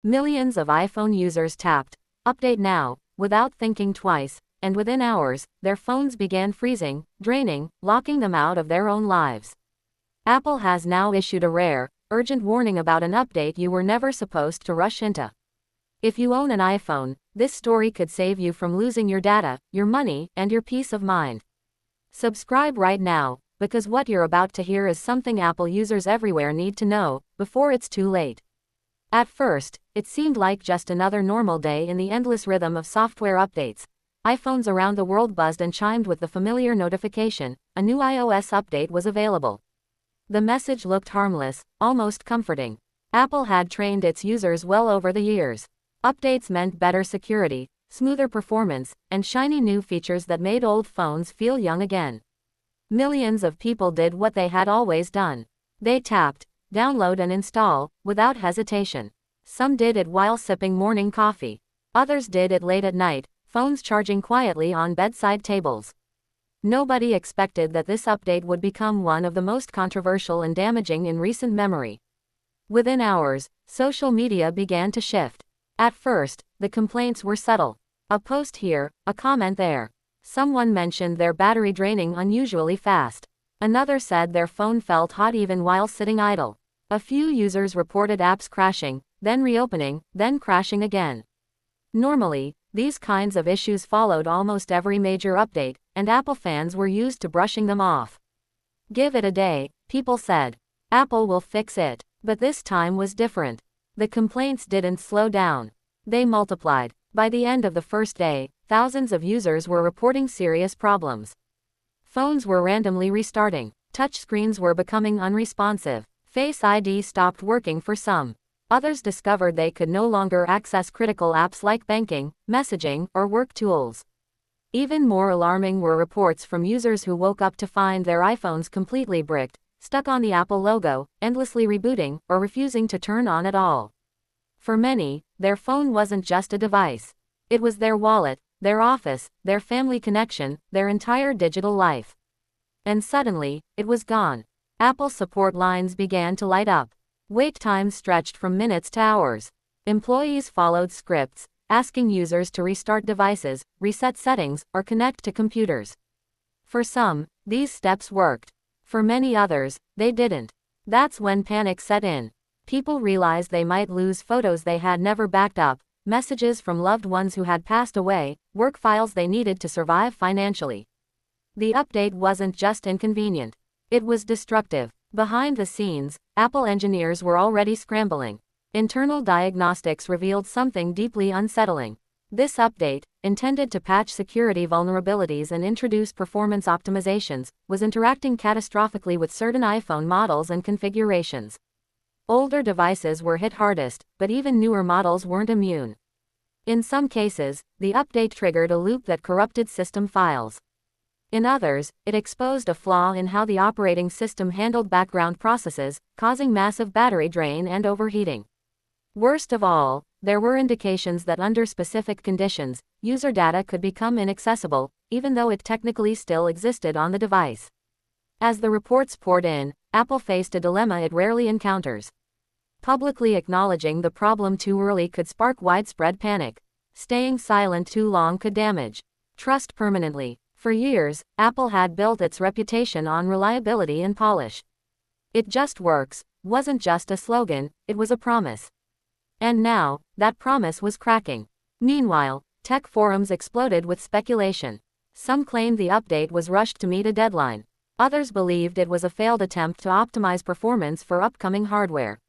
Millions of iPhone users tapped "Update now" without thinking twice, and within hours, their phones began freezing, draining, locking them out of their own lives. Apple has now issued a rare, urgent warning about an update you were never supposed to rush into. If you own an iPhone, this story could save you from losing your data, your money, and your peace of mind. Subscribe right now, because what you're about to hear is something Apple users everywhere need to know, before it's too late. At first, it seemed like just another normal day in the endless rhythm of software updates. iPhones around the world buzzed and chimed with the familiar notification: a new iOS update was available. The message looked harmless, almost comforting. Apple had trained its users well over the years. Updates meant better security, smoother performance, and shiny new features that made old phones feel young again. Millions of people did what they had always done. They tapped "Download and install" without hesitation. Some did it while sipping morning coffee. Others did it late at night, phones charging quietly on bedside tables. Nobody expected that this update would become one of the most controversial and damaging in recent memory. Within hours, social media began to shift. At first, the complaints were subtle. A post here, a comment there. Someone mentioned their battery draining unusually fast. Another said their phone felt hot even while sitting idle. A few users reported apps crashing, then reopening, then crashing again. Normally, these kinds of issues followed almost every major update, and Apple fans were used to brushing them off. Give it a day, people said. Apple will fix it. But this time was different. The complaints didn't slow down. They multiplied. By the end of the first day, thousands of users were reporting serious problems. Phones were randomly restarting. Touchscreens were becoming unresponsive. Face ID stopped working for some. Others discovered they could no longer access critical apps like banking, messaging, or work tools. Even more alarming were reports from users who woke up to find their iPhones completely bricked, stuck on the Apple logo, endlessly rebooting, or refusing to turn on at all. For many, their phone wasn't just a device. It was their wallet, their office, their family connection, their entire digital life. And suddenly, it was gone. Apple support lines began to light up. Wait times stretched from minutes to hours. Employees followed scripts, asking users to restart devices, reset settings, or connect to computers. For some, these steps worked. For many others, they didn't. That's when panic set in. People realized they might lose photos they had never backed up, messages from loved ones who had passed away, work files they needed to survive financially. The update wasn't just inconvenient. It was destructive. Behind the scenes, Apple engineers were already scrambling. Internal diagnostics revealed something deeply unsettling. This update, intended to patch security vulnerabilities and introduce performance optimizations, was interacting catastrophically with certain iPhone models and configurations. Older devices were hit hardest, but even newer models weren't immune. In some cases, the update triggered a loop that corrupted system files. In others, it exposed a flaw in how the operating system handled background processes, causing massive battery drain and overheating. Worst of all, there were indications that under specific conditions, user data could become inaccessible, even though it technically still existed on the device. As the reports poured in, Apple faced a dilemma it rarely encounters. Publicly acknowledging the problem too early could spark widespread panic. Staying silent too long could damage trust permanently. For years, Apple had built its reputation on reliability and polish. "It just works" wasn't just a slogan, it was a promise. And now, that promise was cracking. Meanwhile, tech forums exploded with speculation. Some claimed the update was rushed to meet a deadline. Others believed it was a failed attempt to optimize performance for upcoming hardware.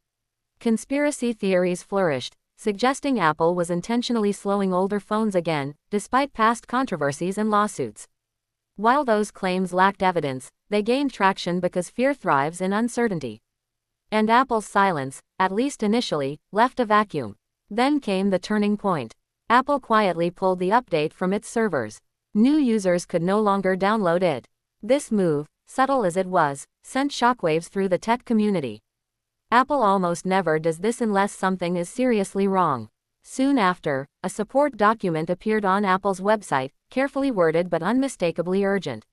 Conspiracy theories flourished, suggesting Apple was intentionally slowing older phones again, despite past controversies and lawsuits. While those claims lacked evidence, they gained traction because fear thrives in uncertainty. And Apple's silence, at least initially, left a vacuum. Then came the turning point. Apple quietly pulled the update from its servers. New users could no longer download it. This move, subtle as it was, sent shockwaves through the tech community. Apple almost never does this unless something is seriously wrong. Soon after, a support document appeared on Apple's website, carefully worded but unmistakably urgent.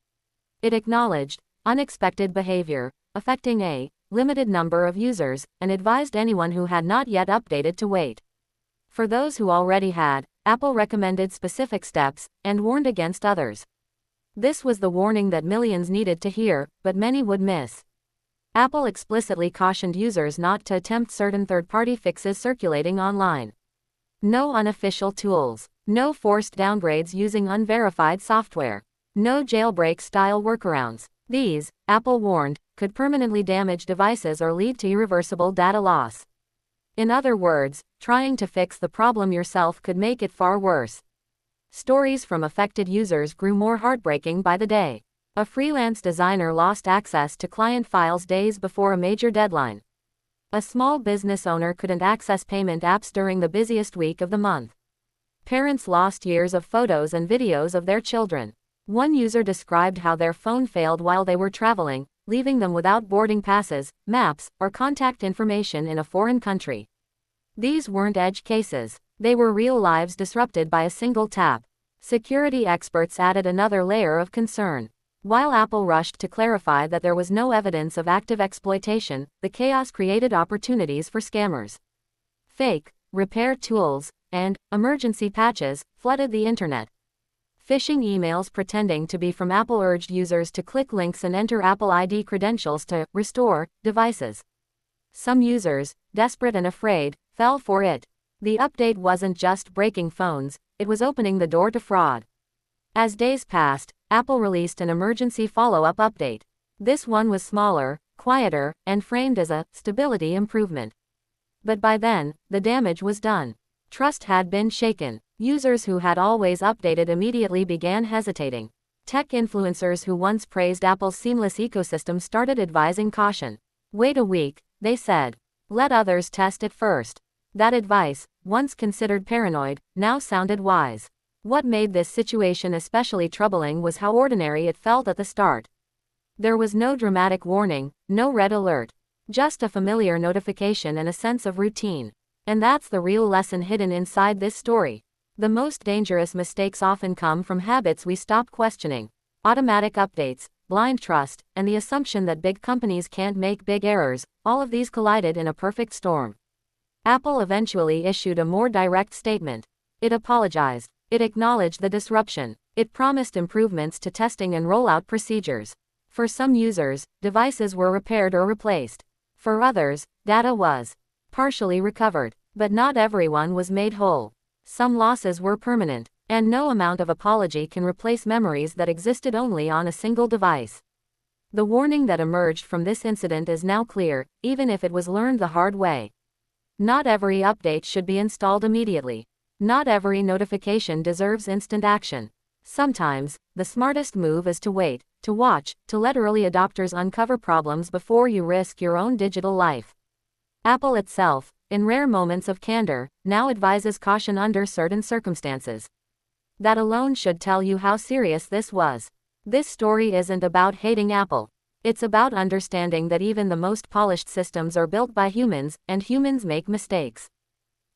It acknowledged unexpected behavior, affecting a limited number of users, and advised anyone who had not yet updated to wait. For those who already had, Apple recommended specific steps and warned against others. This was the warning that millions needed to hear, but many would miss. Apple explicitly cautioned users not to attempt certain third-party fixes circulating online. No unofficial tools. No forced downgrades using unverified software. No jailbreak-style workarounds. These, Apple warned, could permanently damage devices or lead to irreversible data loss. In other words, trying to fix the problem yourself could make it far worse. Stories from affected users grew more heartbreaking by the day. A freelance designer lost access to client files days before a major deadline. A small business owner couldn't access payment apps during the busiest week of the month. Parents lost years of photos and videos of their children. One user described how their phone failed while they were traveling, leaving them without boarding passes, maps, or contact information in a foreign country. These weren't edge cases. They were real lives disrupted by a single tap. Security experts added another layer of concern. While Apple rushed to clarify that there was no evidence of active exploitation, the chaos created opportunities for scammers. Fake, repair tools, and emergency patches flooded the internet. Phishing emails pretending to be from Apple urged users to click links and enter Apple ID credentials to restore devices. Some users, desperate and afraid, fell for it. The update wasn't just breaking phones, it was opening the door to fraud. As days passed, Apple released an emergency follow-up update. This one was smaller, quieter, and framed as a stability improvement. But by then, the damage was done. Trust had been shaken. Users who had always updated immediately began hesitating. Tech influencers who once praised Apple's seamless ecosystem started advising caution. Wait a week, they said. Let others test it first. That advice, once considered paranoid, now sounded wise. What made this situation especially troubling was how ordinary it felt at the start. There was no dramatic warning, no red alert. Just a familiar notification and a sense of routine. And that's the real lesson hidden inside this story. The most dangerous mistakes often come from habits we stop questioning. Automatic updates, blind trust, and the assumption that big companies can't make big errors, all of these collided in a perfect storm. Apple eventually issued a more direct statement. It apologized. It acknowledged the disruption. It promised improvements to testing and rollout procedures. For some users, devices were repaired or replaced. For others, data was partially recovered. But not everyone was made whole. Some losses were permanent, and no amount of apology can replace memories that existed only on a single device. The warning that emerged from this incident is now clear, even if it was learned the hard way. Not every update should be installed immediately. Not every notification deserves instant action. Sometimes, the smartest move is to wait, to watch, to let early adopters uncover problems before you risk your own digital life. Apple itself, in rare moments of candor, now advises caution under certain circumstances. That alone should tell you how serious this was. This story isn't about hating Apple. It's about understanding that even the most polished systems are built by humans, and humans make mistakes.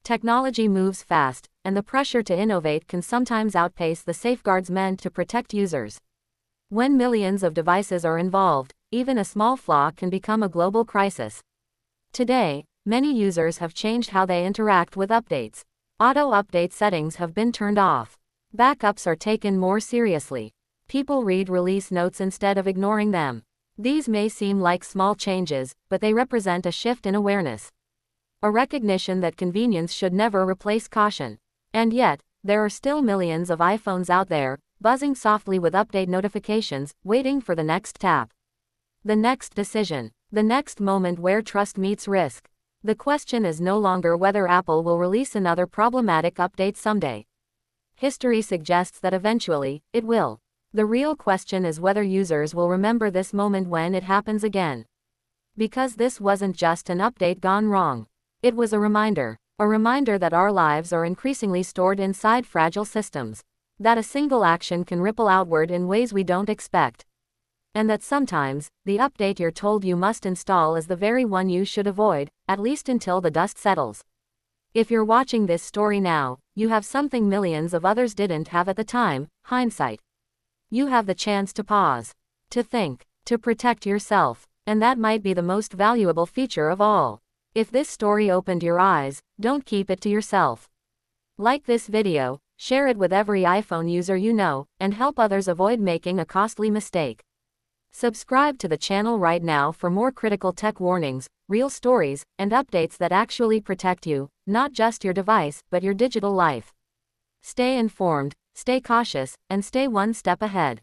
Technology moves fast, and the pressure to innovate can sometimes outpace the safeguards meant to protect users. When millions of devices are involved, even a small flaw can become a global crisis. Today, many users have changed how they interact with updates. Auto-update settings have been turned off. Backups are taken more seriously. People read release notes instead of ignoring them. These may seem like small changes, but they represent a shift in awareness. A recognition that convenience should never replace caution. And yet, there are still millions of iPhones out there, buzzing softly with update notifications, waiting for the next tap. The next decision. The next moment where trust meets risk. The question is no longer whether Apple will release another problematic update someday. History suggests that eventually, it will. The real question is whether users will remember this moment when it happens again. Because this wasn't just an update gone wrong. It was a reminder that our lives are increasingly stored inside fragile systems. That a single action can ripple outward in ways we don't expect. And that sometimes, the update you're told you must install is the very one you should avoid, at least until the dust settles. If you're watching this story now, you have something millions of others didn't have at the time: hindsight. You have the chance to pause, to think, to protect yourself, and that might be the most valuable feature of all. If this story opened your eyes, don't keep it to yourself. Like this video, share it with every iPhone user you know, and help others avoid making a costly mistake. Subscribe to the channel right now for more critical tech warnings, real stories, and updates that actually protect you, not just your device, but your digital life. Stay informed, stay cautious, and stay one step ahead.